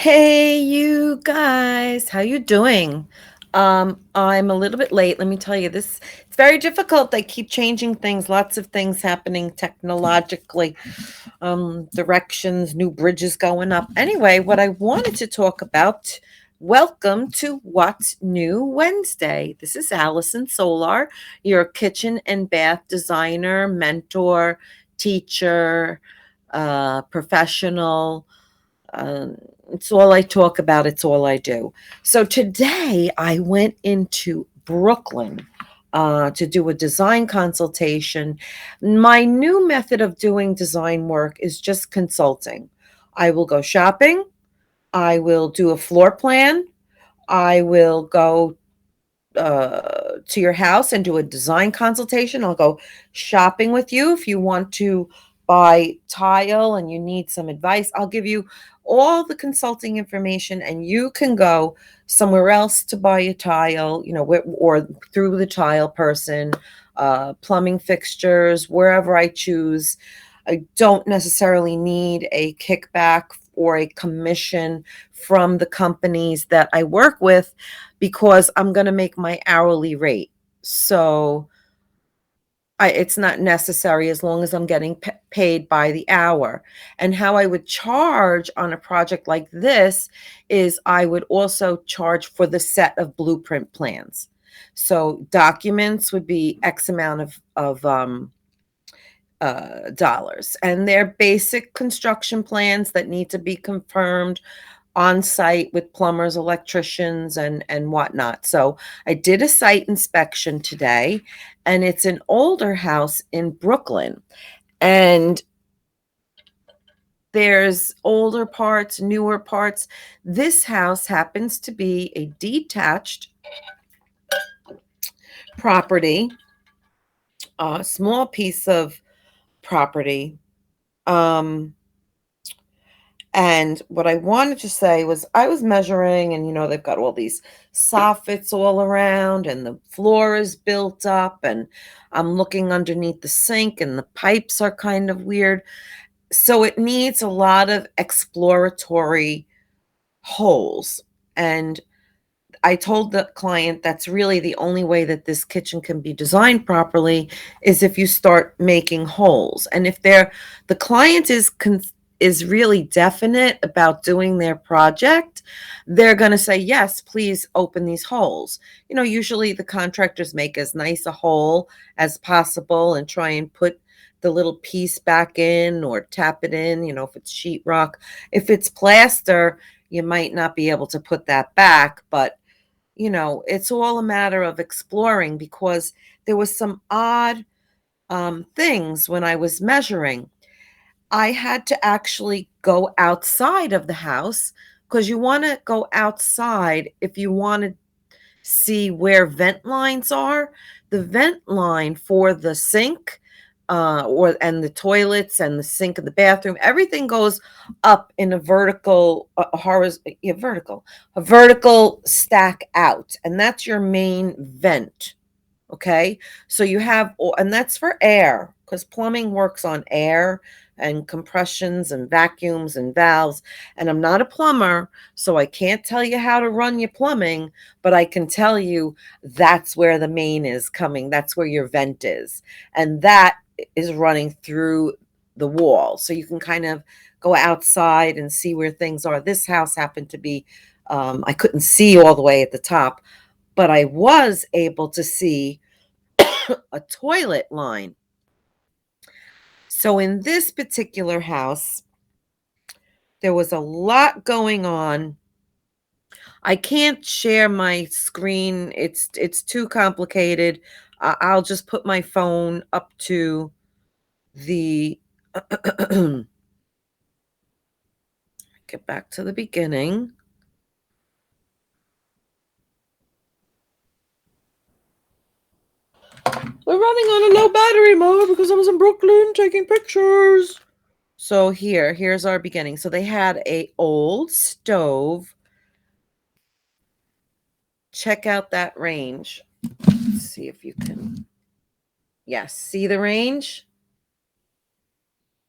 Hey, you guys, how you doing? I'm a little bit late. Let me tell you, this it's very difficult. They keep changing things, lots of things happening technologically, directions, new bridges going up. Anyway, what I wanted to talk about, welcome to What's New Wednesday. This is Alison Solar, your kitchen and bath designer, mentor, teacher, professional. Um, it's all I talk about. It's all I do. So today I went into Brooklyn to do a design consultation. My new method of doing design work is just consulting. I will go shopping. I will do a floor plan. I will go to your house and do a design consultation. I'll go shopping with you if you want to buy tile and you need some advice. I'll give you all the consulting information, and you can go somewhere else to buy a tile, or through the tile person, plumbing fixtures, wherever I choose. I don't necessarily need a kickback or a commission from the companies that I work with because I'm going to make my hourly rate. So it's not necessary as long as I'm getting paid by the hour. And how I would charge on a project like this is I would also charge for the set of blueprint plans. So documents would be X amount of dollars, and they're basic construction plans that need to be confirmed on site with plumbers, electricians, and whatnot. So I did a site inspection today, and it's an older house in Brooklyn. And there's older parts, newer parts. This house happens to be a detached property, a small piece of property. And what I wanted to say was I was measuring, and they've got all these soffits all around, and the floor is built up, and I'm looking underneath the sink, and the pipes are kind of weird. So it needs a lot of exploratory holes. And I told the client that's really the only way that this kitchen can be designed properly is if you start making holes. And if the client is really definite about doing their project, they're going to say, yes, please open these holes. Usually the contractors make as nice a hole as possible and try and put the little piece back in or tap it in, if it's sheetrock. If it's plaster, you might not be able to put that back, but it's all a matter of exploring, because there was some odd things when I was measuring. I had to actually go outside of the house, because you want to go outside if you want to see where vent lines are. The vent line for the sink, and the toilets and the sink in the bathroom, everything goes up in a vertical, a vertical stack out, and that's your main vent. Okay, so you have, and that's for air, because plumbing works on air and compressions and vacuums and valves. And I'm not a plumber, so I can't tell you how to run your plumbing, but I can tell you that's where the main is coming. That's where your vent is. And that is running through the wall. So you can kind of go outside and see where things are. This house happened to be, I couldn't see all the way at the top, but I was able to see a toilet line. So in this particular house, there was a lot going on. I can't share my screen. It's too complicated. I'll just put my phone up to the get back to the beginning. We're running on a low battery mode because I was in Brooklyn taking pictures. So here's our beginning. So they had a old stove. Check out that range. Let's see if you can. Yes, see the range?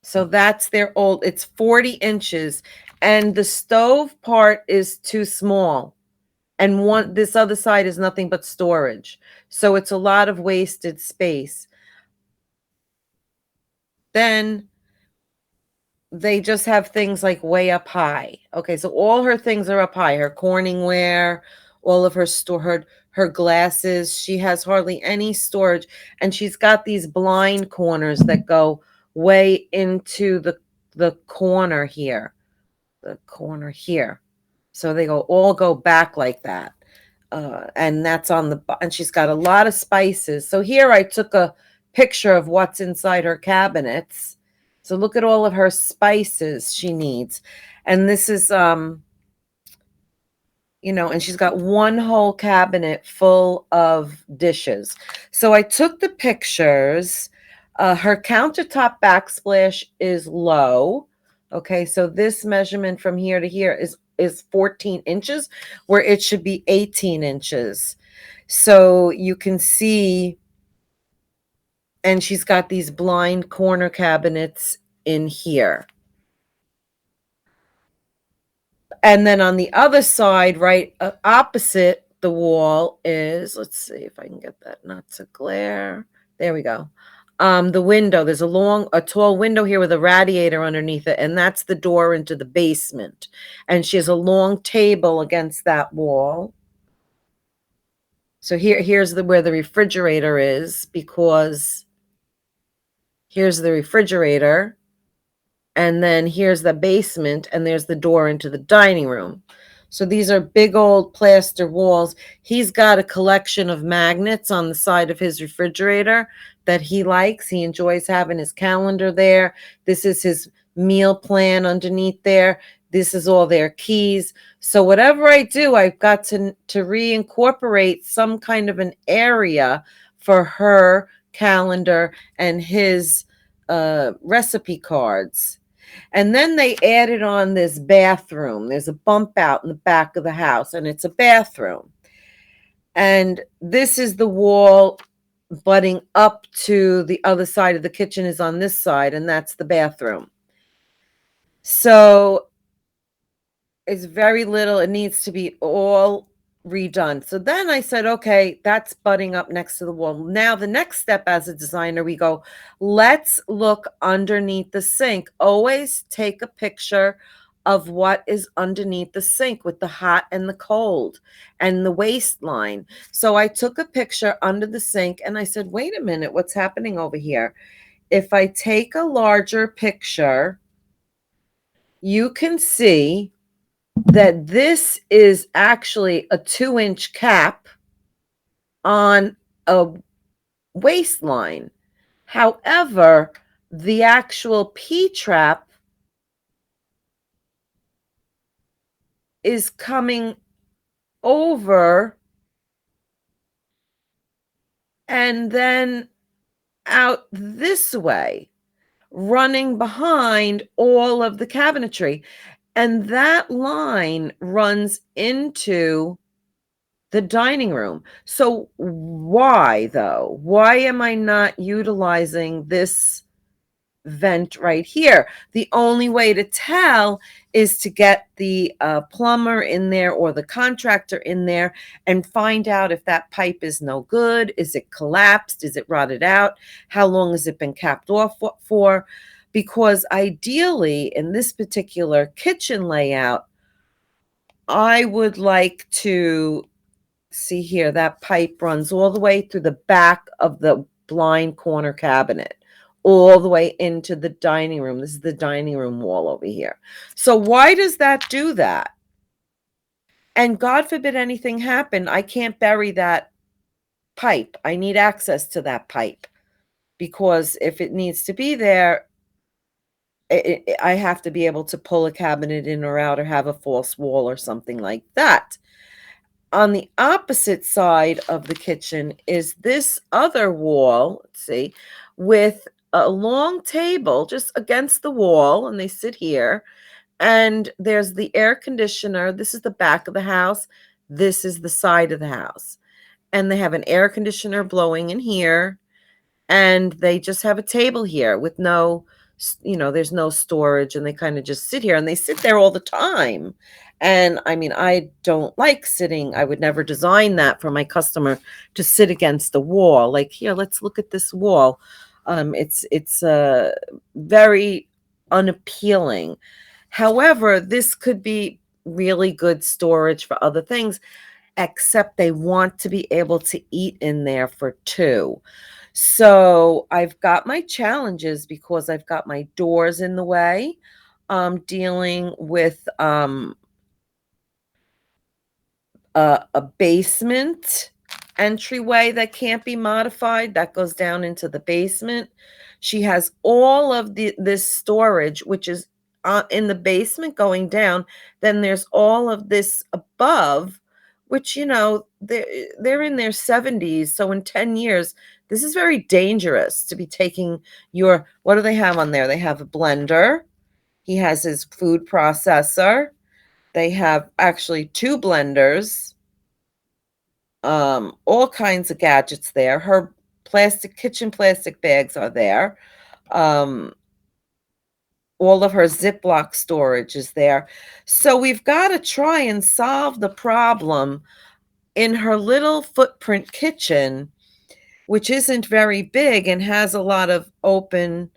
So that's their old, it's 40 inches, and the stove part is too small, and one this other side is nothing but storage. So it's a lot of wasted space. Then they just have things like way up high. Okay, so all her things are up high. Her Corningware, all of her her glasses. She has hardly any storage, and she's got these blind corners that go way into the corner here. The corner here. So they all go back like that. And that's on and she's got a lot of spices. So here I took a picture of what's inside her cabinets. So look at all of her spices she needs. And this is and she's got one whole cabinet full of dishes. So I took the pictures. Her countertop backsplash is low. Okay, so this measurement from here to here is 14 inches, where it should be 18 inches. So you can see, and she's got these blind corner cabinets in here. And then on the other side, right opposite the wall is, let's see if I can get that not to glare. There we go. The window, there's a tall window here with a radiator underneath it, and that's the door into the basement. And she has a long table against that wall. So here's where the refrigerator is, because here's the refrigerator. And then here's the basement, and there's the door into the dining room. So these are big old plaster walls. He's got a collection of magnets on the side of his refrigerator that he likes. He enjoys having his calendar there. This is his meal plan underneath there. This is all their keys. So whatever I do, I've got to reincorporate some kind of an area for her calendar and his recipe cards. And then they added on this bathroom. There's a bump out in the back of the house, and it's a bathroom. And this is the wall butting up to the other side of the kitchen is on this side, and that's the bathroom. So it's very little. It needs to be all redone. So then I said, okay, that's butting up next to the wall. Now the next step as a designer, we go, let's look underneath the sink. Always take a picture of what is underneath the sink with the hot and the cold and the waistline. So I took a picture under the sink, and I said, wait a minute, what's happening over here? If I take a larger picture, you can see that this is actually a 2-inch cap on a waistline. However, the actual P-trap is coming over and then out this way, running behind all of the cabinetry. And that line runs into the dining room. So why, though? Why am I not utilizing this vent right here? The only way to tell is to get the plumber in there or the contractor in there and find out if that pipe is no good. Is it collapsed? Is it rotted out? How long has it been capped off for? Because ideally, in this particular kitchen layout, I would like to see here, that pipe runs all the way through the back of the blind corner cabinet, all the way into the dining room. This is the dining room wall over here. So why does that do that? And God forbid anything happen, I can't bury that pipe. I need access to that pipe, because if it needs to be there, I have to be able to pull a cabinet in or out, or have a false wall or something like that. On the opposite side of the kitchen is this other wall, let's see, with a long table just against the wall, and they sit here. And there's the air conditioner. This is the back of the house. This is the side of the house. And they have an air conditioner blowing in here. And they just have a table here with no there's no storage, and they kind of just sit here, and they sit there all the time. And I mean, I don't like sitting. I would never design that for my customer to sit against the wall. Like, here, let's look at this wall. It's very unappealing. However, this could be really good storage for other things, except they want to be able to eat in there for two. So I've got my challenges because I've got my doors in the way. Dealing with a basement entryway that can't be modified, that goes down into the basement. She has all of this storage, which is in the basement going down. Then there's all of this above, which, they're in their 70s. So in 10 years, this is very dangerous to be taking what do they have on there? They have a blender. He has his food processor. They have actually two blenders, all kinds of gadgets there. Her kitchen plastic bags are there. Um, all of her Ziploc storage is there. So we've got to try and solve the problem in her little footprint kitchen, which isn't very big and has a lot of open,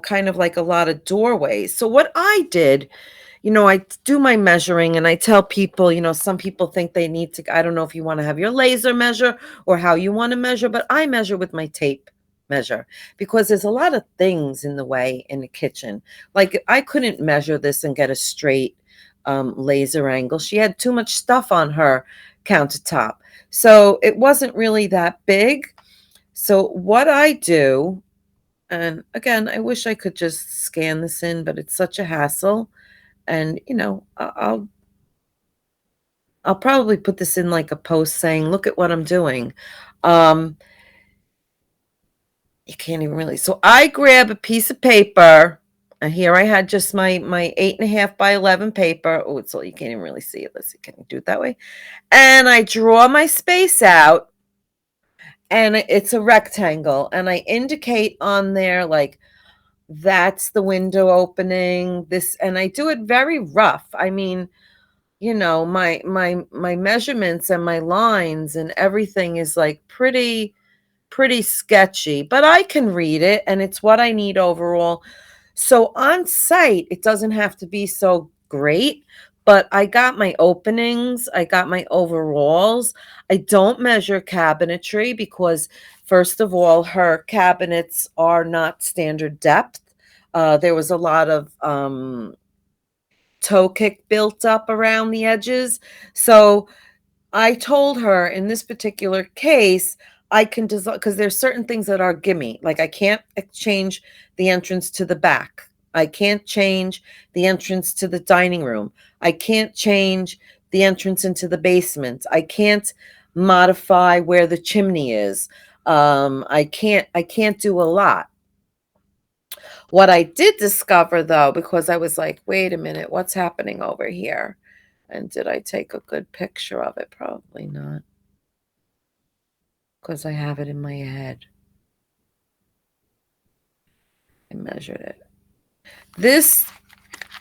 kind of like a lot of doorways. So what I did, I do my measuring, and I tell people, some people think they need to, I don't know if you want to have your laser measure or how you want to measure, but I measure with my tape measure because there's a lot of things in the way in the kitchen. Like, I couldn't measure this and get a straight laser angle. She had too much stuff on her countertop. So it wasn't really that big. So what I do, and again, I wish I could just scan this in, but it's such a hassle. And, I'll probably put this in like a post saying, "Look at what I'm doing." Um, you can't even really. So I grab a piece of paper, and here I had just my 8.5 by 11 paper. Oh, it's all, you can't even really see it. Let's see, can you do it that way? And I draw my space out, and it's a rectangle, and I indicate on there like that's the window opening. This, and I do it very rough. I mean, my measurements and my lines and everything is like pretty sketchy, but I can read it, and it's what I need overall. So on site, it doesn't have to be so great, but I got my openings, I got my overalls. I don't measure cabinetry because, first of all, her cabinets are not standard depth. There was a lot of toe kick built up around the edges. So I told her in this particular case, I can design, because there's certain things that are gimme. Like, I can't change the entrance to the back. I can't change the entrance to the dining room. I can't change the entrance into the basement. I can't modify where the chimney is. I can't do a lot. What I did discover, though, because I was like, wait a minute, what's happening over here? And did I take a good picture of it? Probably not, because I have it in my head. I measured it. This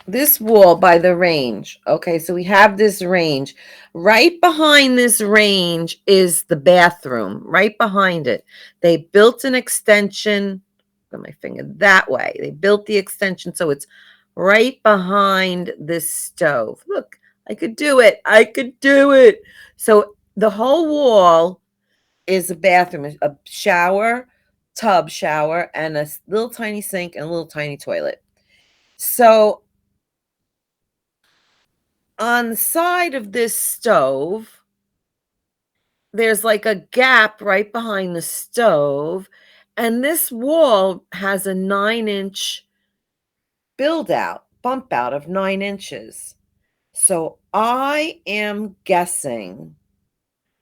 this wall by the range. Okay, so we have this range. Right behind this range is the bathroom. Right behind it. They built an extension. Put my finger that way. They built the extension so it's right behind this stove. Look, I could do it. I could do it. So the whole wall is a bathroom, a shower, tub shower, and a little tiny sink and a little tiny toilet. So on the side of this stove, there's like a gap right behind the stove, and this wall has a 9-inch bump out of 9 inches. So I am guessing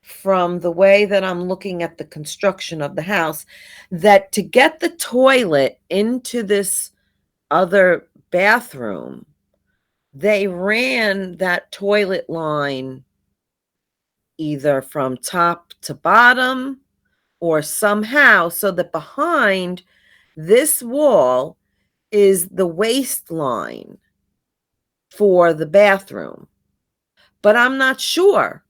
from the way that I'm looking at the construction of the house that to get the toilet into this other bathroom, they ran that toilet line either from top to bottom or somehow so that behind This wall is the waistline for the bathroom, but I'm not sure,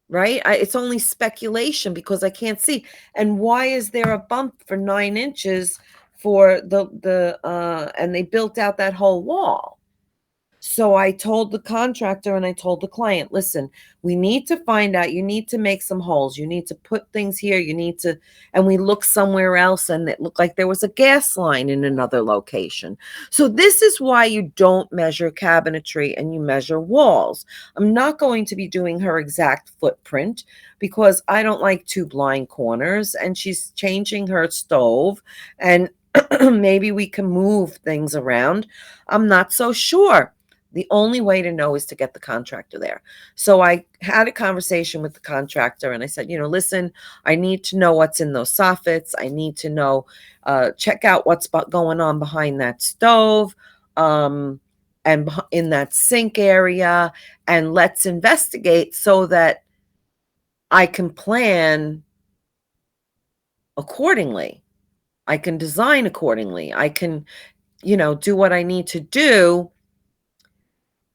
right? It's only speculation because I can't see. And why is there a bump for 9 inches for and they built out that whole wall? So I told the contractor and I told the client, listen, we need to find out, you need to make some holes. You need to put things here. You need to, and we looked somewhere else and it looked like there was a gas line in another location. So this is why you don't measure cabinetry and you measure walls. I'm not going to be doing her exact footprint because I don't like two blind corners and she's changing her stove and maybe we can move things around. I'm not so sure. The only way to know is to get the contractor there. So I had a conversation with the contractor and I said, listen, I need to know what's in those soffits. I need to know, check out what's going on behind that stove and in that sink area. And let's investigate so that I can plan accordingly. I can design accordingly. I can, do what I need to do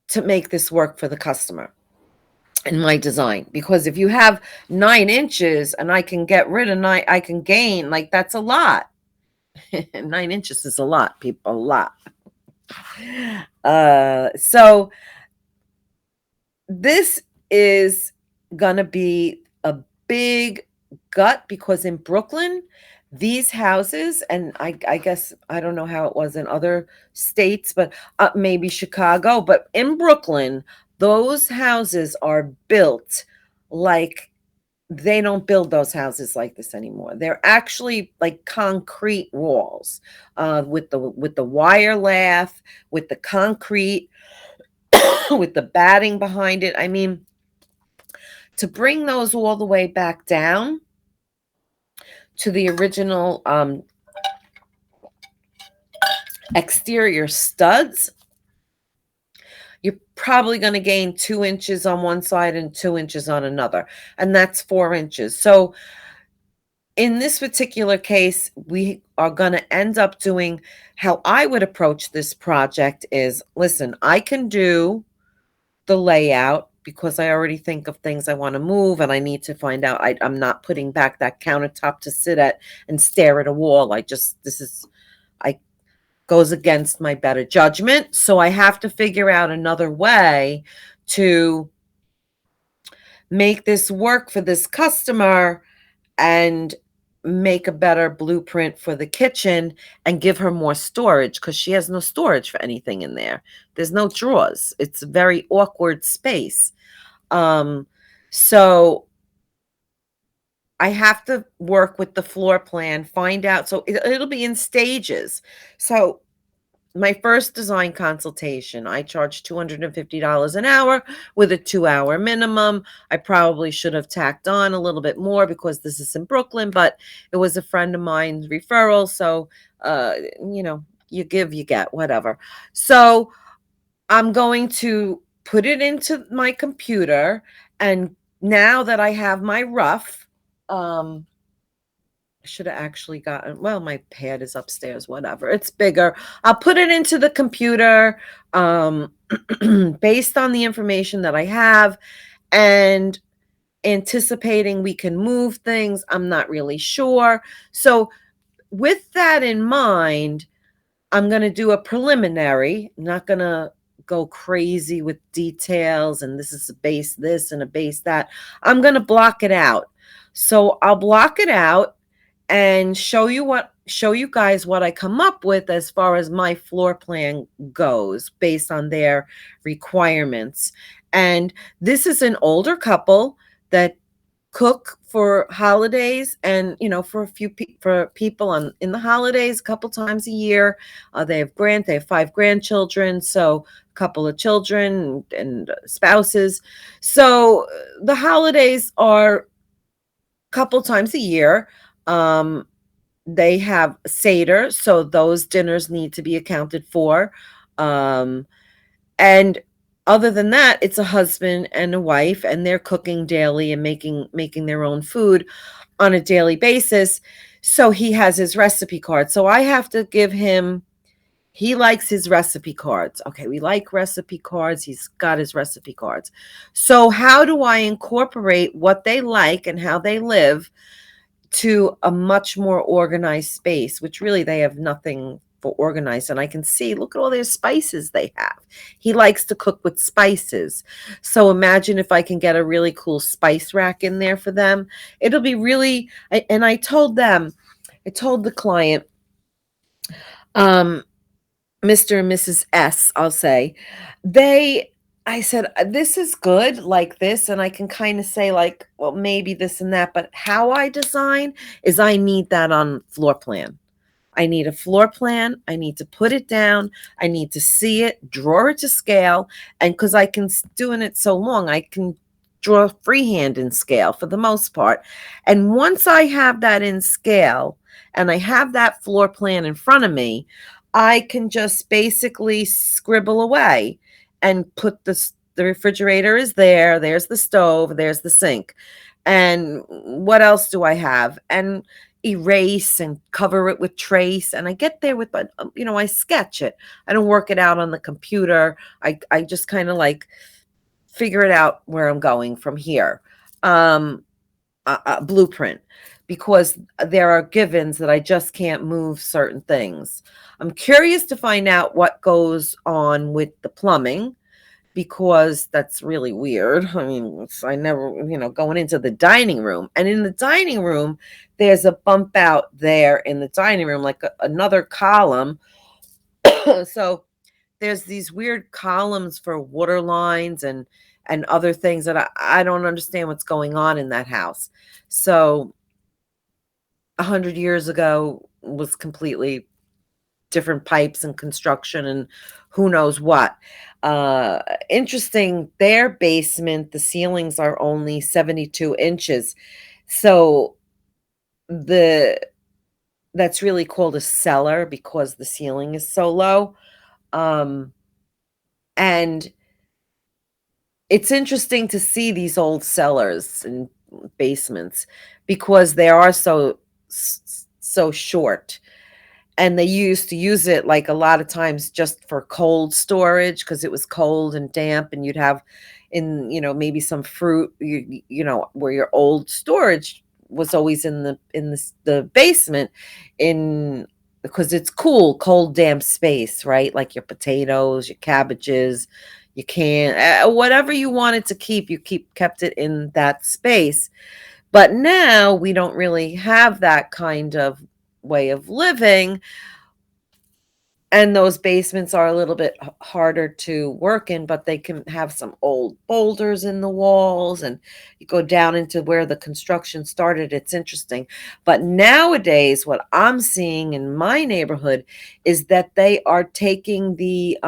to make this work for the customer in my design. Because if you have 9 inches and I can get rid of nine, I can gain, like, that's a lot. 9 inches is a lot, people, a lot. So this is gonna be a big gut because in Brooklyn, these houses, and I guess I don't know how it was in other states, but maybe Chicago, but in Brooklyn, those houses are built like they don't build those houses like this anymore. They're actually like concrete walls, with the wire lath, with the concrete, with the batting behind it. I mean, to bring those all the way back down to the original exterior studs, you're probably going to gain 2 inches on one side and 2 inches on another, and that's 4 inches. So in this particular case, we are going to end up doing how I would approach this project is, listen, I can do the layout because I already think of things I want to move and I need to find out. I'm not putting back that countertop to sit at and stare at a wall. I goes against my better judgment. So I have to figure out another way to make this work for this customer and make a better blueprint for the kitchen and give her more storage because she has no storage for anything in there. There's no drawers. It's a very awkward space. So I have to work with the floor plan, find out. So it'll be in stages. So my first design consultation, I charged $250 an hour with a 2-hour minimum. I probably should have tacked on a little bit more because this is in Brooklyn, but it was a friend of mine's referral. So, you give, you get, whatever. So I'm going to put it into my computer. And now that I have my rough, I should have actually gotten, well, my pad is upstairs, whatever. It's bigger. I'll put it into the computer based on the information that I have and anticipating we can move things. I'm not really sure. So with that in mind, I'm going to do a preliminary. I'm not going to go crazy with details and this is a base this and a base that. I'm going to block it out. So I'll block it out and show you guys what I come up with as far as my floor plan goes based on their requirements. And this is an older couple that cook for holidays and for for people in the holidays a couple times a year. They have 5 grandchildren, so a couple of children and spouses. So the holidays are a couple times a year. They have Seder, so those dinners need to be accounted for. And other than that, it's a husband and a wife, and they're cooking daily and making their own food on a daily basis. So he has his recipe card. So I have to give him, he likes his recipe cards. Okay, we like recipe cards. He's got his recipe cards. So how do I incorporate what they like and how they live to a much more organized space, which really they have nothing for organized. And I can see, look at all their spices they have. He likes to cook with spices. So imagine if I can get a really cool spice rack in there for them. It'll be really, and I told them, I told the client, um, Mr. and Mrs. S, I'll say, they, I said, this is good like this. And I can kind of say, like, well, maybe this and that. But how I design is I need that on floor plan. I need a floor plan. I need to put it down. I need to see it, draw it to scale. And because I can, doing it so long, I can draw freehand in scale for the most part. And once I have that in scale and I have that floor plan in front of me, I can just basically scribble away and put the refrigerator is there, there's the stove, there's the sink. And what else do I have? And erase and cover it with trace, and I get there with, I sketch it. I don't work it out on the computer. I just kind of like figure it out where I'm going from here. A blueprint, because there are givens that I just can't move certain things. I'm curious to find out what goes on with the plumbing, because that's really weird. I mean, I never, going into the dining room. And in the dining room, there's a bump out there in the dining room, like another column. So there's these weird columns for water lines and other things that I don't understand what's going on in that house. So 100 years ago was completely different pipes and construction and who knows what. Interesting, their basement, the ceilings are only 72 inches. So the that's really called a cellar because the ceiling is so low. Um, and it's interesting to see these old cellars and basements because they are so short, and they used to use it like a lot of times just for cold storage because it was cold and damp, and you'd have in, maybe some fruit, where your old storage was always in the basement, in because it's cool, cold, damp space, right? Like your potatoes, your cabbages, you can whatever you wanted to keep, kept it in that space. But now we don't really have that kind of way of living, and those basements are a little bit harder to work in, but they can have some old boulders in the walls, and you go down into where the construction started. It's interesting. But nowadays, what I'm seeing in my neighborhood is that they are taking the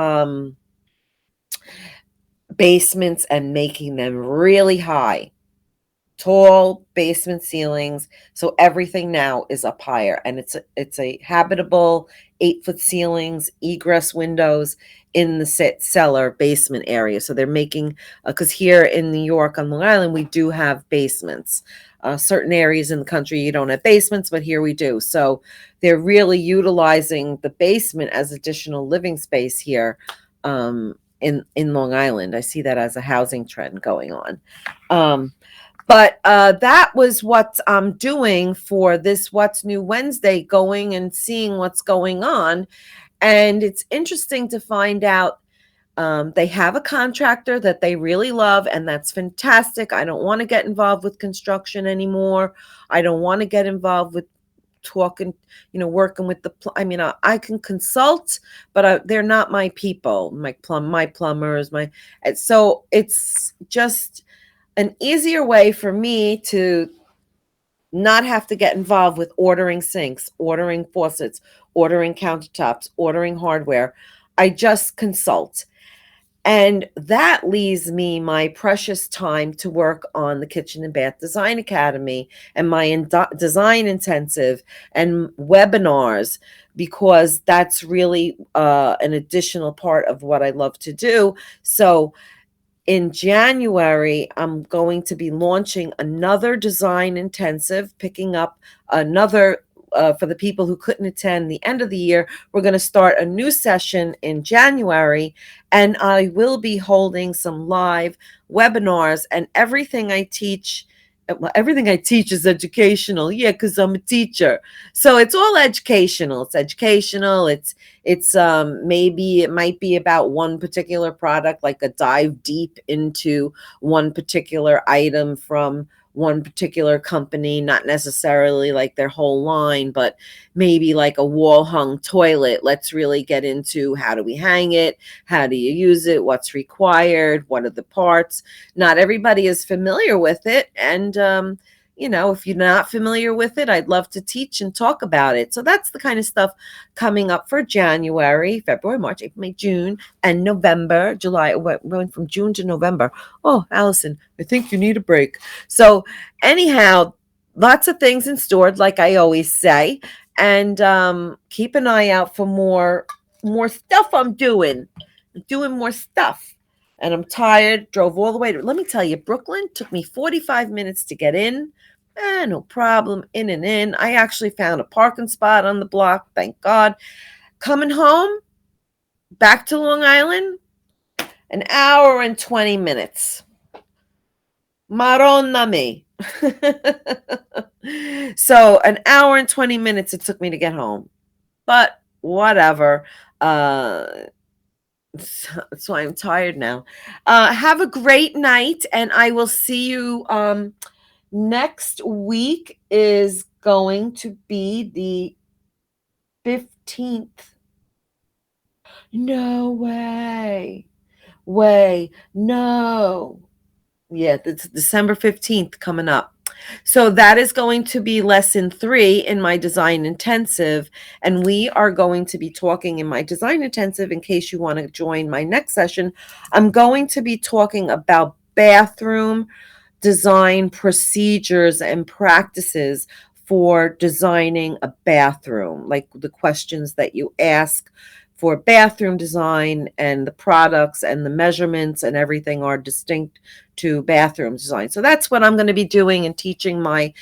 basements and making them really high, tall basement ceilings. So everything now is up higher, and it's a habitable 8-foot ceilings, egress windows in the cellar basement area. So they're making, because here in New York on Long Island we do have basements. Certain areas in the country you don't have basements, but here we do. So they're really utilizing the basement as additional living space here, in Long Island. I see that as a housing trend going on. But that was what I'm doing for this What's New Wednesday, going and seeing what's going on. And it's interesting to find out, they have a contractor that they really love, and that's fantastic. I don't want to get involved with construction anymore. I don't want to get involved with talking, working with I mean, I can consult, but they're not my people, my plumbers, so it's just an easier way for me to not have to get involved with ordering sinks, ordering faucets, ordering countertops, ordering hardware. I just consult. And that leaves me my precious time to work on the Kitchen and Bath Design Academy and my design intensive and webinars, because that's really an additional part of what I love to do. So in January, I'm going to be launching another design intensive, picking up another for the people who couldn't attend the end of the year, we're going to start a new session in January, and I will be holding some live webinars, and everything I teach is educational. Yeah, because I'm a teacher. So it's all educational. It's educational. It's maybe it might be about one particular product, like a dive deep into one particular item from one particular company, not necessarily like their whole line, but maybe like a wall hung toilet. Let's really get into how do we hang it? How do you use it? What's required? What are the parts? Not everybody is familiar with it. And, if you're not familiar with it, I'd love to teach and talk about it. So that's the kind of stuff coming up for January, February, March, April, May, June, and November, July. We went from June to November. Oh, Allison, I think you need a break. So anyhow, lots of things in store, like I always say, and keep an eye out for more stuff I'm doing more stuff. And I'm tired. Drove all the way to, let me tell you, Brooklyn took me 45 minutes to get in. No problem. In and in. I actually found a parking spot on the block. Thank God. Coming home, back to Long Island, an hour and 20 minutes. Maronna me. So an hour and 20 minutes it took me to get home. But whatever. So I'm tired now. Have a great night, and I will see you. Next week is going to be the 15th. No way. No. Yeah, it's December 15th coming up. So that is going to be lesson 3 in my design intensive. And we are going to be talking in my design intensive, in case you want to join my next session. I'm going to be talking about bathroom design procedures and practices for designing a bathroom, like the questions that you ask for bathroom design, and the products and the measurements and everything are distinct to bathroom design. So that's what I'm going to be doing and teaching my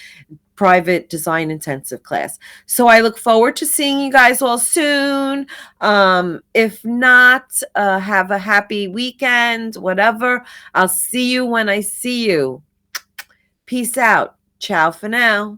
private design intensive class. So I look forward to seeing you guys all soon. If not, have a happy weekend, whatever. I'll see you when I see you. Peace out. Ciao for now.